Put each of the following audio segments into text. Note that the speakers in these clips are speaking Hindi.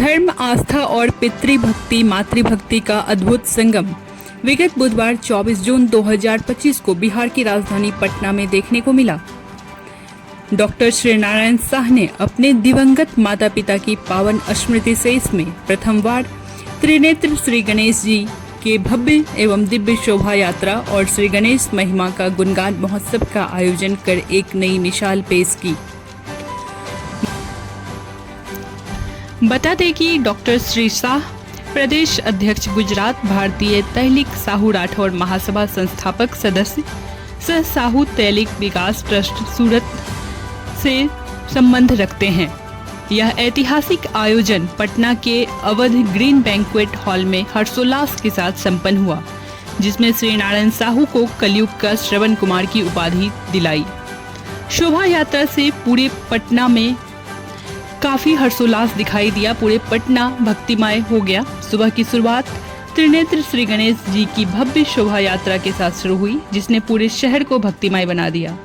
धर्म, आस्था और पितृभक्ति मातृभक्ति का अद्भुत संगम विगत बुधवार 24 जून 2025 को बिहार की राजधानी पटना में देखने को मिला। डॉक्टर श्री नारायण शाह ने अपने दिवंगत माता पिता की पावन स्मृति से इसमें प्रथमवार त्रिनेत्र श्री गणेश जी के भव्य एवं दिव्य शोभा यात्रा और श्री गणेश महिमा का गुणगान महोत्सव का आयोजन कर एक नई मिसाल पेश की। बता दें कि डॉक्टर श्री शाह प्रदेश अध्यक्ष गुजरात भारतीय तैलिक साहू राठौर महासभा संस्थापक सदस्य सह साहू तैलिक विकास ट्रस्ट सूरत से संबंध रखते हैं। यह ऐतिहासिक आयोजन पटना के अवध ग्रीन बैंक्वेट हॉल में हर्षोल्लास के साथ संपन्न हुआ, जिसमें श्री नारायण साहू को कलयुग का श्रवण कुमार की उपाधि दिलाई। शोभा यात्रा से पूरे पटना में काफी हर्षोल्लास दिखाई दिया। पूरे पटना भक्तिमय हो गया। सुबह की शुरुआत त्रिनेत्र श्री गणेश जी की भव्य शोभा यात्रा के साथ शुरू हुई, जिसने पूरे शहर को भक्तिमय बना दिया।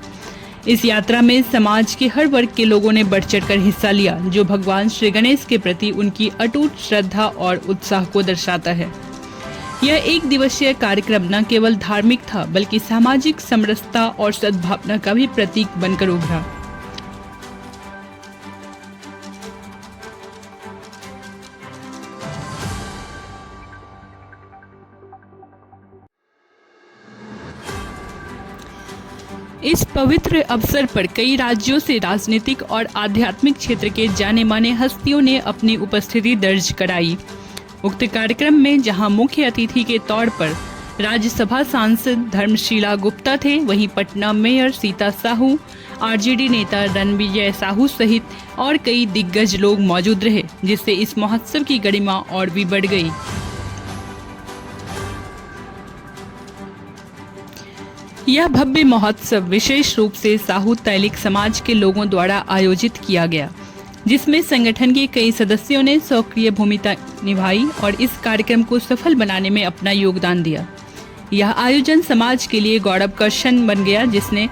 इस यात्रा में समाज के हर वर्ग के लोगों ने बढ़ चढ़कर हिस्सा लिया, जो भगवान श्री गणेश के प्रति उनकी अटूट श्रद्धा और उत्साह को दर्शाता है। यह एक दिवसीय कार्यक्रम न केवल धार्मिक था, बल्कि सामाजिक समरसता और सद्भावना का भी प्रतीक बनकर उभरा। इस पवित्र अवसर पर कई राज्यों से राजनीतिक और आध्यात्मिक क्षेत्र के जाने माने हस्तियों ने अपनी उपस्थिति दर्ज कराई। उक्त कार्यक्रम में जहां मुख्य अतिथि के तौर पर राज्यसभा सांसद धर्मशीला गुप्ता थे, वहीं पटना मेयर सीता साहू, आरजेडी नेता रणविजय साहू सहित और कई दिग्गज लोग मौजूद रहे, जिससे इस महोत्सव की गरिमा और भी बढ़ गई। यह भव्य महोत्सव विशेष रूप से साहू तैलिक समाज के लोगों द्वारा आयोजित किया गया, जिसमें संगठन के कई सदस्यों ने सक्रिय भूमिका निभाई और इस कार्यक्रम को सफल बनाने में अपना योगदान दिया। यह आयोजन समाज के लिए गौरव का क्षण बन गया, जिसने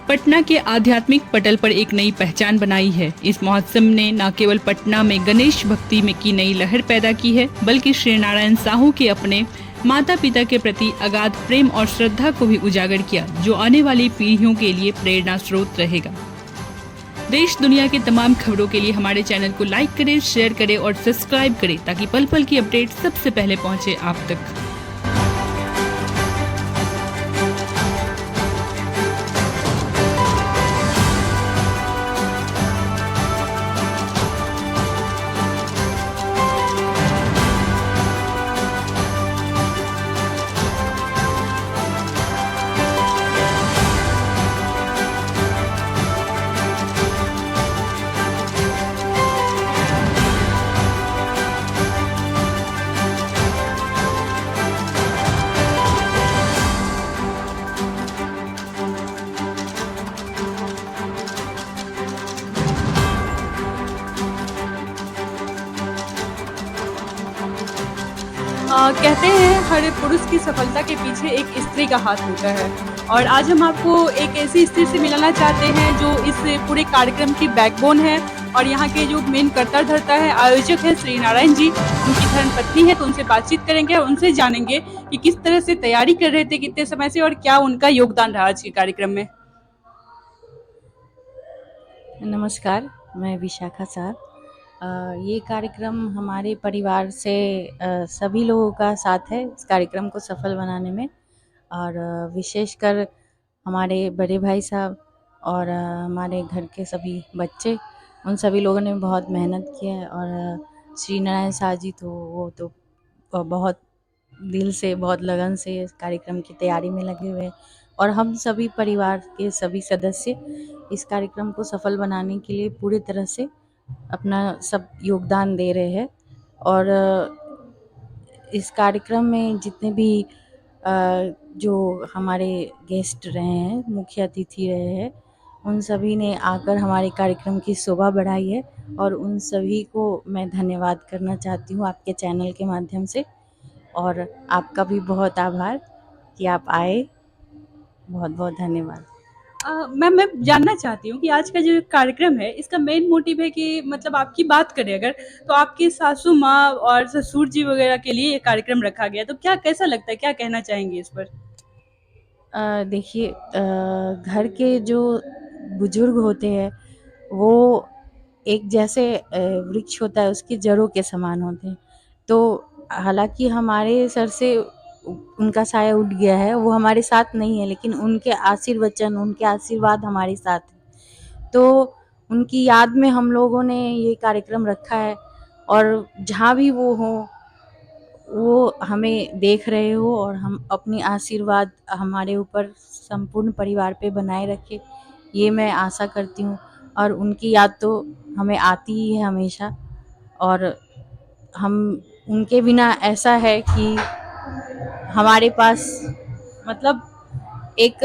पटना के आध्यात्मिक पटल पर एक नई पहचान बनाई है। इस महोत्सव ने न केवल पटना में गणेश भक्ति में की नई लहर पैदा की है, बल्कि श्री नारायण साहू के अपने माता पिता के प्रति अगाध प्रेम और श्रद्धा को भी उजागर किया, जो आने वाली पीढ़ियों के लिए प्रेरणा स्रोत रहेगा। देश दुनिया की तमाम खबरों के लिए हमारे चैनल को लाइक करें, शेयर करें और सब्सक्राइब करें, ताकि पल पल की अपडेट सबसे पहले पहुंचे आप तक। कहते हैं हर पुरुष की सफलता के पीछे एक स्त्री का हाथ होता है, और आज हम आपको एक ऐसी स्त्री से मिलाना चाहते हैं जो इस पूरे कार्यक्रम की बैकबोन है और यहाँ के जो मेन कर्ता धर्ता है, आयोजक है श्री नारायण जी। उनकी धर्मपत्नी है, तो उनसे बातचीत करेंगे और उनसे जानेंगे कि किस तरह से तैयारी कर रहे थे, कितने समय से, और क्या उनका योगदान रहा आज के कार्यक्रम में। नमस्कार, मैं विशाखा साहब। ये कार्यक्रम हमारे परिवार से सभी लोगों का साथ है इस कार्यक्रम को सफल बनाने में, और विशेषकर हमारे बड़े भाई साहब और हमारे घर के सभी बच्चे, उन सभी लोगों ने बहुत मेहनत की है। और श्री नारायण शाह जी तो वो तो बहुत दिल से, बहुत लगन से इस कार्यक्रम की तैयारी में लगे हुए हैं, और हम सभी परिवार के सभी सदस्य इस कार्यक्रम को सफल बनाने के लिए पूरी तरह से अपना सब योगदान दे रहे हैं। और इस कार्यक्रम में जितने भी जो हमारे गेस्ट रहे हैं, मुख्य अतिथि रहे हैं, उन सभी ने आकर हमारे कार्यक्रम की शोभा बढ़ाई है, और उन सभी को मैं धन्यवाद करना चाहती हूँ आपके चैनल के माध्यम से। और आपका भी बहुत आभार कि आप आए। बहुत बहुत धन्यवाद। मैम मैं जानना चाहती हूँ कि आज का जो कार्यक्रम है इसका मेन मोटिव है कि मतलब आपकी बात करें अगर तो आपकी सासू माँ और ससुर जी वगैरह के लिए ये कार्यक्रम रखा गया है। तो क्या कैसा लगता है, क्या कहना चाहेंगे इस पर? देखिए, घर के जो बुजुर्ग होते हैं वो एक जैसे वृक्ष होता है, उसकी जड़ों के समान होते हैं। तो हालांकि हमारे सर से उनका साया उठ गया है, वो हमारे साथ नहीं है, लेकिन उनके आशीर्वचन, उनके आशीर्वाद हमारे साथ है। तो उनकी याद में हम लोगों ने ये कार्यक्रम रखा है, और जहाँ भी वो हो, वो हमें देख रहे हो, और हम अपनी आशीर्वाद हमारे ऊपर संपूर्ण परिवार पे बनाए रखे, ये मैं आशा करती हूँ। और उनकी याद तो हमें आती ही है हमेशा। और हम उनके बिना ऐसा है कि हमारे पास मतलब एक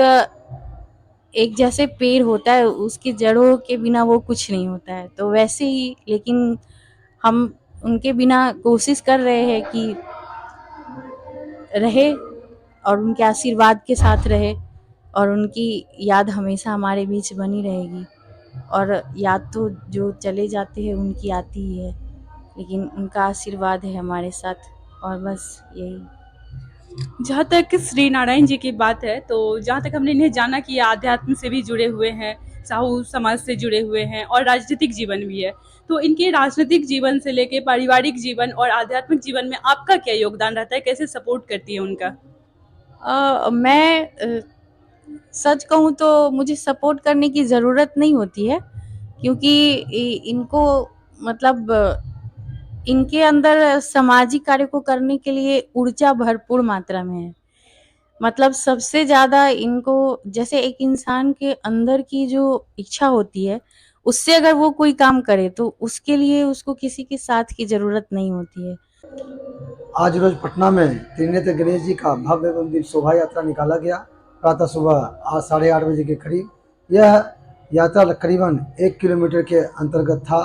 एक जैसे पेड़ होता है, उसकी जड़ों के बिना वो कुछ नहीं होता है, तो वैसे ही लेकिन हम उनके बिना कोशिश कर रहे हैं कि रहे, और उनके आशीर्वाद के साथ रहे, और उनकी याद हमेशा हमारे बीच बनी रहेगी। और याद तो जो चले जाते हैं उनकी आती ही है, लेकिन उनका आशीर्वाद है हमारे साथ, और बस यही। जहाँ तक श्री नारायण जी की बात है, तो जहाँ तक हमने इन्हें जाना कि ये आध्यात्म से भी जुड़े हुए हैं, साहू समाज से जुड़े हुए हैं और राजनीतिक जीवन भी है। तो इनके राजनीतिक जीवन से लेके पारिवारिक जीवन और आध्यात्मिक जीवन में आपका क्या योगदान रहता है, कैसे सपोर्ट करती है उनका? मैं सच कहूँ तो मुझे सपोर्ट करने की ज़रूरत नहीं होती है, क्योंकि इनको मतलब इनके अंदर सामाजिक कार्य को करने के लिए ऊर्जा भरपूर मात्रा में है। मतलब सबसे ज़्यादा इनको, जैसे एक इंसान के अंदर की जो इच्छा होती है, उससे अगर वो कोई काम करे तो उसके लिए उसको किसी के साथ की ज़रूरत नहीं होती है। आज रोज पटना में त्रिनेत्र गणेश जी का भव्य एवं दिव्य शोभा यात्रा निकाला गया। प्रातः सुबह आज 8:30 बजे के करीब यह यात्रा करीबन 1 किलोमीटर के अंतर्गत था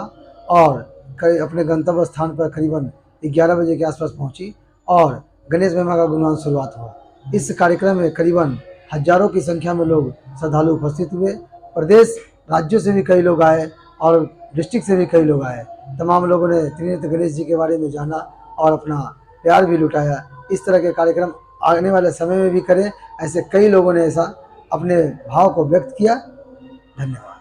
और अपने गंतव्य स्थान पर करीबन 11 बजे के आसपास पहुंची और गणेश महिमा का गुणगान शुरुआत हुआ। इस कार्यक्रम में करीबन हजारों की संख्या में लोग श्रद्धालु उपस्थित हुए। प्रदेश राज्यों से भी कई लोग आए और डिस्ट्रिक्ट से भी कई लोग आए। तमाम लोगों ने त्रिनेत्र गणेश जी के बारे में जाना और अपना प्यार भी लुटाया। इस तरह के कार्यक्रम आने वाले समय में भी करें, ऐसे कई लोगों ने ऐसा अपने भाव को व्यक्त किया। धन्यवाद।